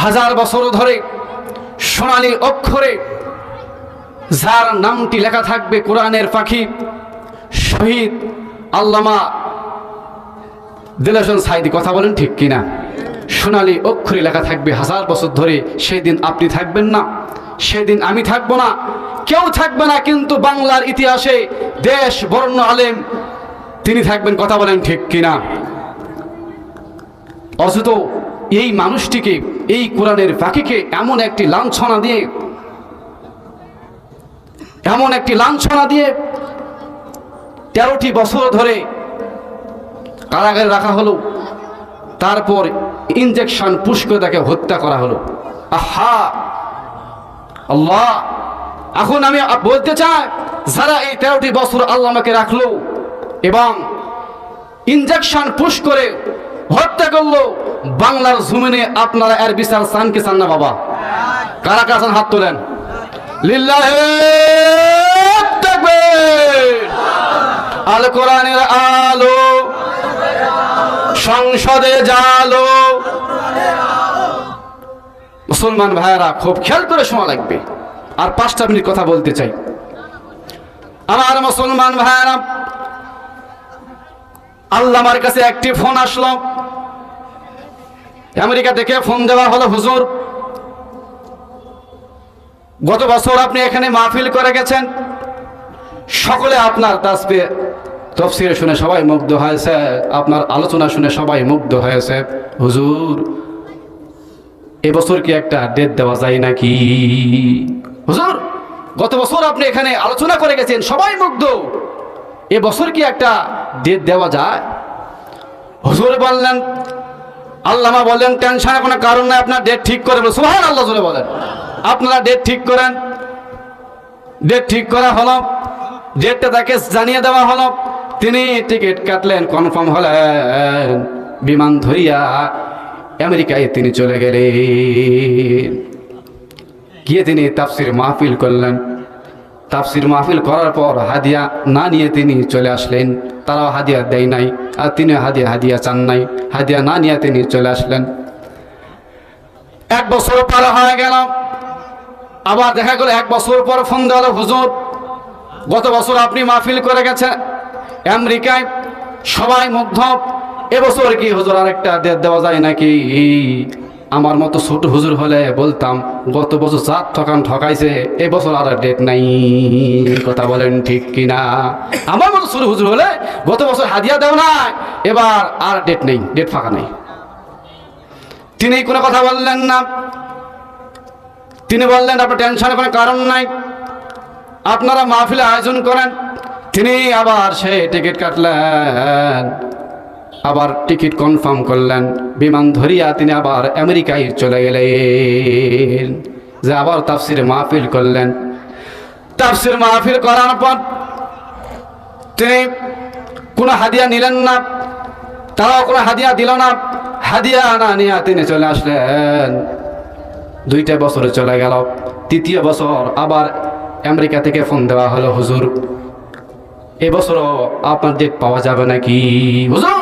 হাজার বছর ধরে সোনালী অক্ষরে যার নামটি লেখা থাকবে কোরআনের পাখি শহীদ আল্লামা দিলশান সাঈদী। কথা বলেন ঠিক কিনা? সোনালী অক্ষরে লেখা থাকবে হাজার বছর ধরে। সেই দিন আপনি থাকবেন না, সেদিন আমি থাকবো না, কেউ থাকবে না, কিন্তু বাংলার ইতিহাসে দেশ বরেণ্য আলেম তিনি থাকবেন। কথা বলেন ঠিক কিনা? অথচ এই মানুষটিকে, এই কোরআনের পাখিকে এমন একটি লাঞ্ছনা দিয়ে, এমন একটি লাঞ্ছনা দিয়ে 13টি বছর ধরে কারাগারে রাখা হলো। তারপর ইনজেকশন পুশ করে তাকে হত্যা করা হলো। আহা আল্লাহ! এখন আমি বলতে চাই, যারা এই 13টি বছর আল্লাহ আমাকে রাখলো এবং ইনজেকশন পুশ করে হত্যা করলো, বাংলার জমিনে আপনারা এর বিচার চান কি চান না? বাবা, কারা কারা চান? হাত তোলেন। লিল্লাহি তাকবীর। আল কোরআনের আলো সংসদে জালো। মুসলমান ভাইয়েরা, খুব খেয়াল করে শোনা লাগবে। আর 5টা মিনিট কথা বলতে চাই। আমার মুসলমান ভাইয়েরা, আল্লামার কাছে একটি ফোন আসলো, আমেরিকা থেকে ফোন দেওয়া হলো, হুজুর গত বছর আপনি এখানে মাহফিল করে গেছেন, সকলে আপনার তাফসীর শুনে সবাই মুগ্ধ হয়েছে, আপনার আলোচনা শুনে সবাই মুগ্ধ হয়েছে। হুজুর এবছর কি একটা ডেট দেওয়া যায় নাকি? হুজুর গত বছর আপনি এখানে আলোচনা করে গেছেন, সবাই মুগ্ধ, এবছর কি একটা ডেট দেওয়া যায়? হুজুর বললেন, আল্লামা বললেন, টেনশনের কোনো কারণ নাই, আপনার ডেট ঠিক করে বলেন। সুবহানাল্লাহ জোরে বলেন। আপনারা ডেট ঠিক করেন। ডেট ঠিক করা হলো, ডেটটা তাকে জানিয়ে দেওয়া হলো। তিনি টিকিট কাটলেন, কনফার্ম হলেন, বিমান ধরিয়া আমেরিকায় তিনি চলে গেলেন। গিয়ে তিনি তাফসীর মাহফিল করলেন। তাফসীর মাহফিল করার পর হাদিয়া না নিয়ে তিনি চলে আসলেন। তারাও হাদিয়া দেয় নাই, আর তিনি হাদিয়া চান নাই। হাদিয়া না নিয়ে তিনি চলে আসলেন। 1 বছর পার হয়ে গেল। আবার দেখা গেল 1 বছর পর ফোন দেওয়া, হুজুর গত বছর আপনি মাহফিল করে গেছেন আমেরিকায়, সবাই মুগ্ধ, এবছর কি হুজুর আরেকটা ডেট দেওয়া যায় নাকি? আমার মতো ছোট হুজুর হলে বলতাম, গত বছর যা ঠকাইছে, এবছর আর ডেট নাই। কথা বলেন ঠিক কিনা? আমার মতো ছোট হুজুর হলে গত বছর হাদিয়া দেও না, এবার আর ডেট নেই, ডেট ফাঁকা নেই। তিনি কোনো কথা বললেন না। তিনি বললেন, আপনার টেনশনের কোনো কারণ নাই, আপনারা মাহফিলে আয়োজন করেন। তিনি আবার সে টিকিট কাটলেন, আবার টিকিট কনফার্ম করলেন, বিমান ধরিয়া তিনি আবার আমেরিকায় চলে গেলেন, যে আবার তাফসীর মাহফিল করলেন। তাফসীর মাহফিল করার পর তিনি কোনো হাদিয়া নিলেন না, তারাও কোনো হাদিয়া দিল না। হাদিয়া না নিয়ে তিনি চলে আসলেন। 2টা বছরে চলে গেল। 3য় বছর আবার আমেরিকা থেকে ফোন দেওয়া হলো, হুজুর এবছরও আপনার ডেট পাওয়া যাবে নাকি? হুজুর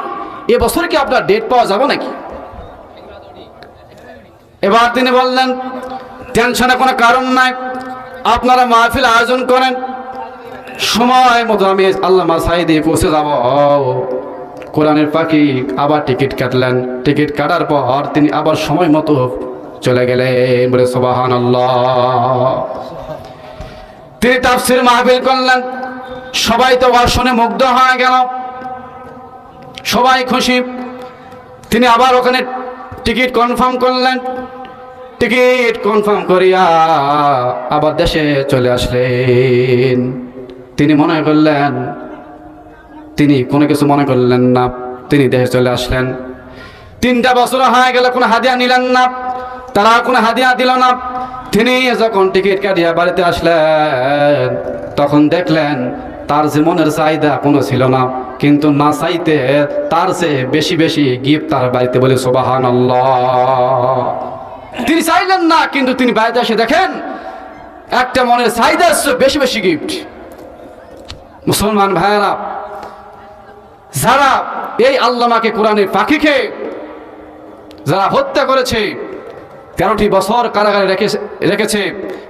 এবছর কি আপনার ডেট পাওয়া যাবে নাকি? এবার তিনি বললেন, টেনশনের কোনো কারণ নাই, আপনারা মাহফিল আয়োজন করেন, সময় মতো আমি আল্লামা সাঈদী পৌঁছে যাব। কোরআনের পাখি আবার টিকিট কাটলেন। টিকিট কাটার পর তিনি আবার সময় মতো চলে গেলেন। বলে সুবহানাল্লাহ। তিনি তাফসীর মাহফিল করলেন, সবাই তো শুনে মুগ্ধ হয়ে গেল, সবাই খুশি। তিনি আবার ওখানে টিকিট কনফার্ম করলেন। টিকিট কনফার্ম করিয়া আবার দেশে চলে আসলেন। তিনি মনে করলেন, তিনি কোনো কিছু মনে করলেন না, তিনি দেশে চলে আসলেন। 3টা বছর হয়ে গেল, কোনো হাদিয়া নিলেন না, তারা কোনো হাদিয়া দিল না। তিনি যখন টিকিট কাটিয়া বাড়িতে আসলেন, তখন দেখলেন তার যে মনের চাহিদা কোনো ছিল না, কিন্তু না চাইতে তার চেয়ে বেশি বেশি গিফট তার বাড়িতে। বলে সুবহানাল্লাহ। তিনি চাইলেন না, কিন্তু তিনি বাড়িতে এসে দেখেন একটা মনের চাহিদার চেয়ে বেশি বেশি গিফট। মুসলমান ভাইয়েরা, যারা এই আল্লামাকে কোরআনের পাখিকে যারা হত্যা করেছে, 13টি বছর কারাগারে রেখেছে,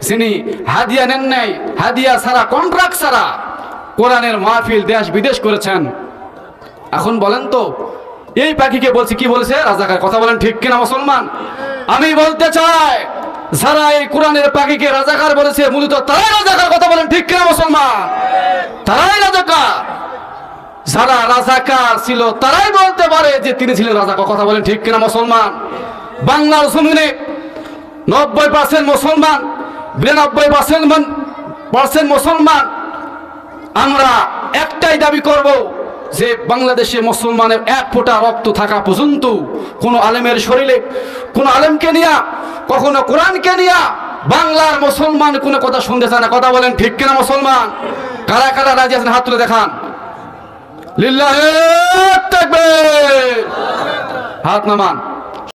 যিনি হাদিয়া নেন নাই, হাদিয়া ছাড়া, কন্ট্রাক্ট ছাড়া কোরআনের মাহফিল দেশ বিদেশ করেছেন। এখন বলেন তো এই পাখিকে বলছে, কি বলেছে? রাজাকার। কথা বলেন ঠিক কিনা মুসলমান? আমি বলতে চাই যারা এই কোরআনের পাখিকে রাজাকার বলেছে মূলত তারাই রাজাকার। কথা বলেন ঠিক কিনা মুসলমান? তারাই রাজাকার। যারা রাজাকার ছিল তারাই বলতে পারে যে তিনি ছিলেন রাজাকার। কথা বলেন ঠিক কিনা মুসলমান? বাংলার জমিনে 90% মুসলমান, 92% মুসলমান। আমরা একটাই দাবি করব যে বাংলাদেশে মুসলমানের এক ফোঁটা রক্ত থাকা পর্যন্ত কোনো আলেমের শরীরে, কোনো আলেমকে নিয়া, কখনো কোরআনকে নিয়া বাংলার মুসলমান কোনো কথা শুনতে চায় না। কথা বলেন ঠিক কিনা মুসলমান? কারা কারা রাজি আছেন হাত তুলে দেখান। লিল্লাহি তাকবীর। হাত নামান।